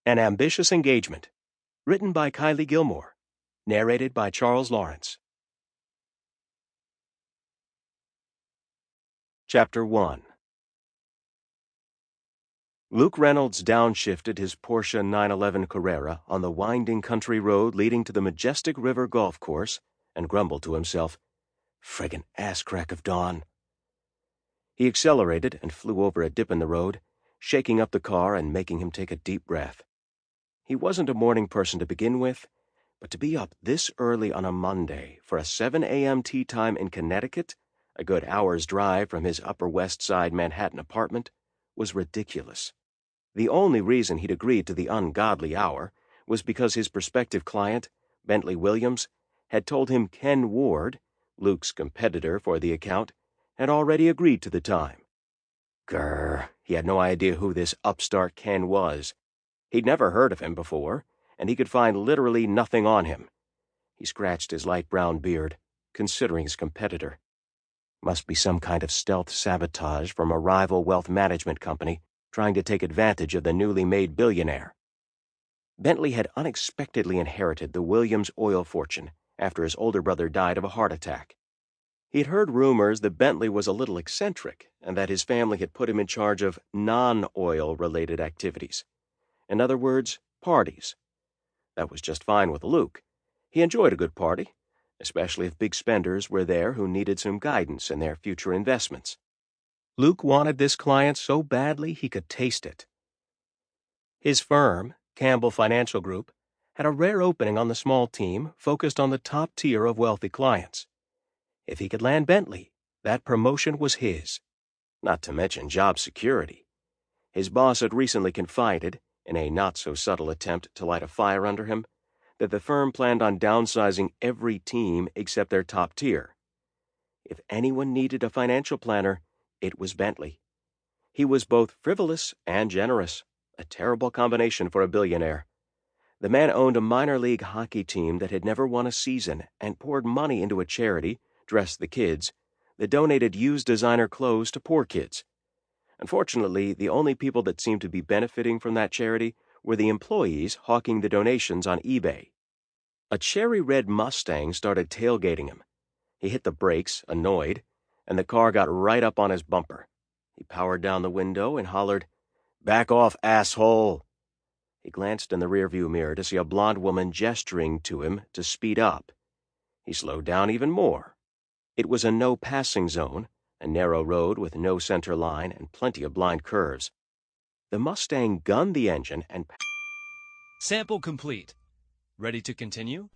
An Ambitious Engagement, written by Kylie Gilmore, narrated by Charles Lawrence. Chapter 1. Luke Reynolds downshifted his Porsche 911 Carrera on the winding country road leading to the Majestic River golf course and grumbled to himself, "Friggin' ass-crack of dawn." He accelerated and flew over a dip in the road, shaking up the car and making him take a deep breath. He wasn't a morning person to begin with, but to be up this early on a Monday for a 7 a.m. tea time in Connecticut, a good hour's drive from his Upper West Side Manhattan apartment, was ridiculous. The only reason he'd agreed to the ungodly hour was because his prospective client, Bentley Williams, had told him Ken Ward, Luke's competitor for the account, had already agreed to the time. Grr, he had no idea who this upstart Ken was. He'd never heard of him before, and he could find literally nothing on him. He scratched his light brown beard, considering his competitor. Must be some kind of stealth sabotage from a rival wealth management company trying to take advantage of the newly made billionaire. Bentley had unexpectedly inherited the Williams oil fortune after his older brother died of a heart attack. He'd heard rumors that Bentley was a little eccentric and that his family had put him in charge of non-oil-related activities. In other words, parties. That was just fine with Luke. He enjoyed a good party, especially if big spenders were there who needed some guidance in their future investments. Luke wanted this client so badly he could taste it. His firm, Campbell Financial Group, had a rare opening on the small team focused on the top tier of wealthy clients. If he could land Bentley, that promotion was his. Not to mention job security. His boss had recently confided, in a not-so-subtle attempt to light a fire under him, that the firm planned on downsizing every team except their top tier. If anyone needed a financial planner, it was Bentley. He was both frivolous and generous, a terrible combination for a billionaire. The man owned a minor league hockey team that had never won a season and poured money into a charity, Dress the Kids, that donated used designer clothes to poor kids. Unfortunately, the only people that seemed to be benefiting from that charity were the employees hawking the donations on eBay. A cherry-red Mustang started tailgating him. He hit the brakes, annoyed, and the car got right up on his bumper. He powered down the window and hollered, "Back off, asshole!" He glanced in the rearview mirror to see a blonde woman gesturing to him to speed up. He slowed down even more. It was a no-passing zone, a narrow road with no center line and plenty of blind curves. The Mustang gunned the engine and... Sample complete. Ready to continue?